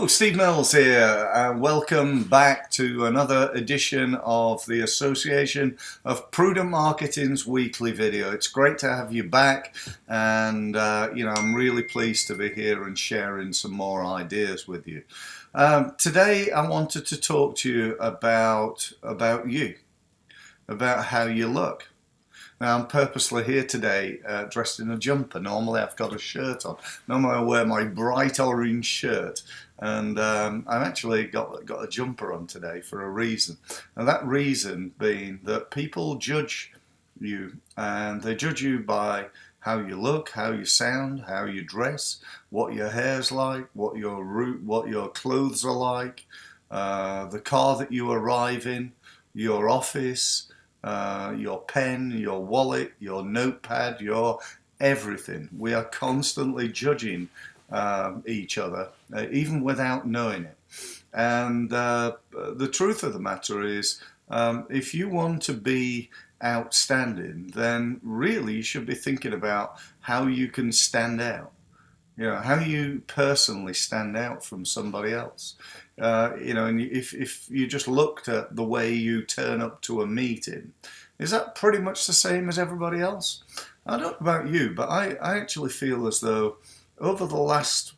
Hello, Steve Mills here, and welcome back to another edition of the Association of Prudent Marketing's weekly video. It's great to have you back, and I'm really pleased to be here and sharing some more ideas with you. Today, I wanted to talk to you about you, about how you look. Now, I'm purposely here today dressed in a jumper. Normally I've got a shirt on. Normally I wear my bright orange shirt, and I've actually got a jumper on today for a reason. And that reason being that people judge you, and they judge you by how you look, how you sound, how you dress, what your hair's like, what your clothes are like, the car that you arrive in, your office, your pen, your wallet, your notepad, your everything. We are constantly judging each other, even without knowing it. And the truth of the matter is, if you want to be outstanding, then really you should be thinking about how you can stand out. How you personally stand out from somebody else. And if you just looked at the way you turn up to a meeting, is that pretty much the same as everybody else? I don't know about you, but I actually feel as though over the last,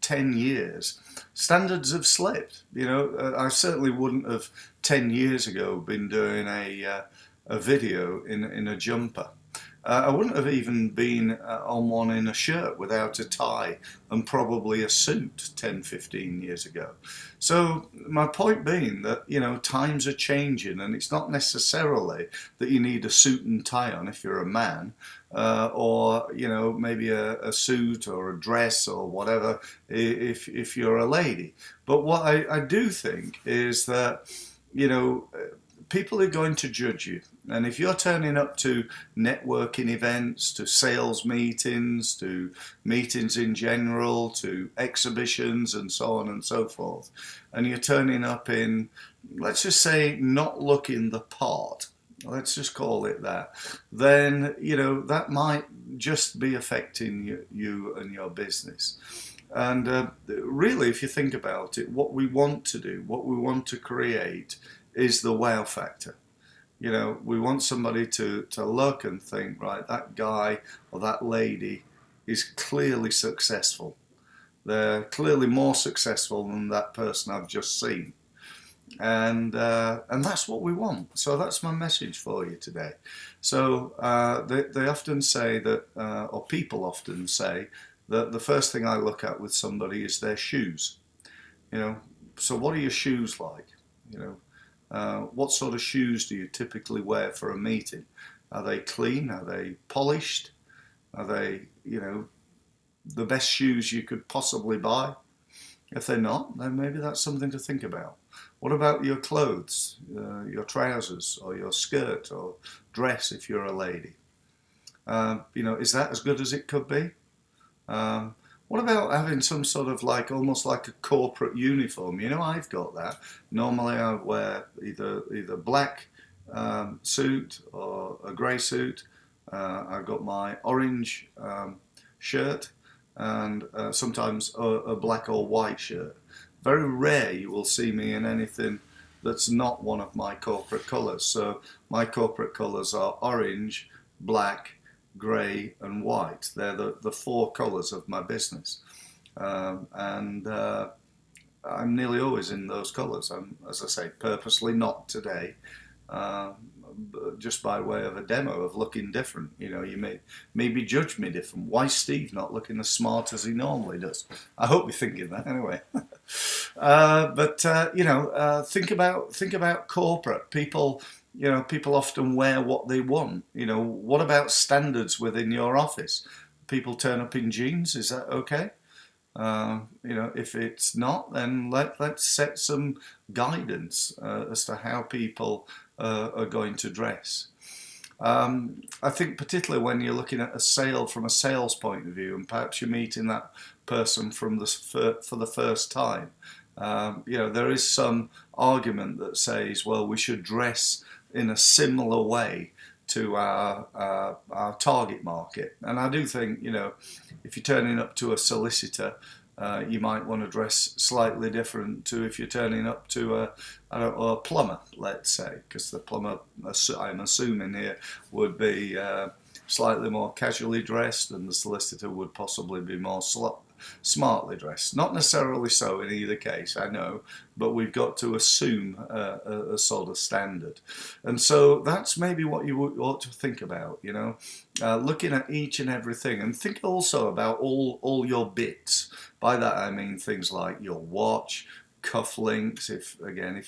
10 years, standards have slipped. I certainly wouldn't have 10 years ago been doing a video in a jumper. I wouldn't have even been on one in a shirt without a tie and probably a suit 10, 15 years ago. So my point being that, times are changing, and it's not necessarily that you need a suit and tie on if you're a man, or, maybe a suit or a dress or whatever if you're a lady. But what I do think is that, people are going to judge you. And if you're turning up to networking events, to sales meetings, to meetings in general, to exhibitions and so on and so forth, and you're turning up in, let's just say, not looking the part, let's just call it that, then, that might just be affecting you and your business. And really, if you think about it, what we want to do, what we want to create is the wow factor. We want somebody to look and think, right, that guy or that lady is clearly successful. They're clearly more successful than that person I've just seen. And that's what we want. So that's my message for you today. So they often say that, or people often say, that the first thing I look at with somebody is their shoes. So what are your shoes like? What sort of shoes do you typically wear for a meeting? Are they clean? Are they polished? Are they, the best shoes you could possibly buy? If they're not, then maybe that's something to think about. What about your clothes, your trousers or your skirt or dress if you're a lady? Is that as good as it could be? What about having some sort of almost like a corporate uniform? I've got that. Normally I wear either black suit or a grey suit. I've got my orange shirt, and sometimes a black or white shirt. Very rare you will see me in anything that's not one of my corporate colours. So my corporate colours are orange, black, grey and white. They're the four colours of my business, and I'm nearly always in those colours. I'm, as I say, purposely not today, just by way of a demo of looking different. You may maybe judge me different. Why Steve not looking as smart as he normally does? I hope you're thinking that anyway. Think about corporate people. People often wear what they want. What about standards within your office? People turn up in jeans, is that okay? If it's not, then let's set some guidance as to how people are going to dress. I think particularly when you're looking at a sale from a sales point of view, and perhaps you're meeting that person for the first time, there is some argument that says, well, we should dress in a similar way to our target market. And I do think, if you're turning up to a solicitor you might want to dress slightly different to if you're turning up to I don't know, a plumber, let's say, because the plumber, I'm assuming here, would be slightly more casually dressed, and the solicitor would possibly be more smartly dressed. Not necessarily so in either case, I know, but we've got to assume a sort of standard. And so that's maybe what you ought to think about, you know, looking at each and everything, and think also about all your bits. By that I mean things like your watch, cufflinks, if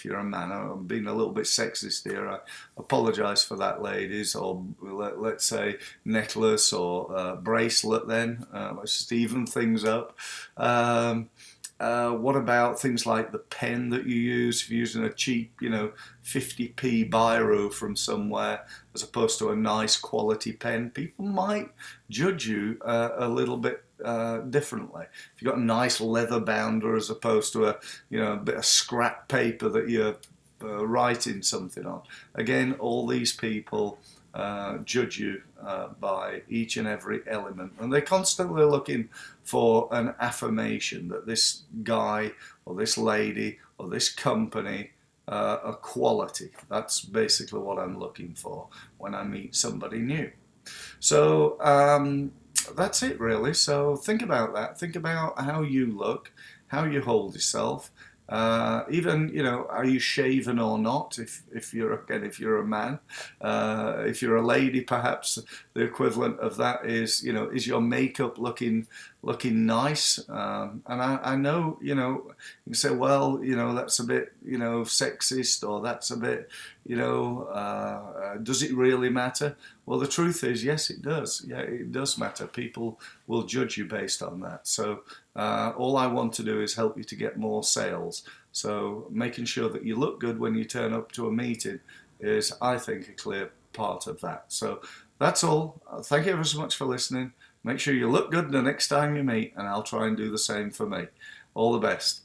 you're a man. I'm being a little bit sexist here, I apologise for that, ladies. Or let's say necklace or bracelet then, let's just even things up. What about things like the pen that you use? If you're using a cheap, 50p biro from somewhere as opposed to a nice quality pen, people might judge you a little bit differently. If you've got a nice leather bounder as opposed to a bit of scrap paper that you're writing something on. Again, all these people judge you by each and every element, and they're constantly looking for an affirmation that this guy or this lady or this company are quality. That's basically what I'm looking for when I meet somebody new. So that's it really. So think about that. Think about how you look, how you hold yourself. Even, are you shaven or not? If you're a man, if you're a lady, perhaps the equivalent of that is, is your makeup looking nice? And I know, you can say, well, that's a bit, sexist, or that's a bit, does it really matter? Well, the truth is, yes, it does. Yeah, it does matter. People will judge you based on that. So all I want to do is help you to get more sales. So making sure that you look good when you turn up to a meeting is, I think, a clear part of that. So that's all. Thank you ever so much for listening. Make sure you look good the next time you meet, and I'll try and do the same for me. All the best.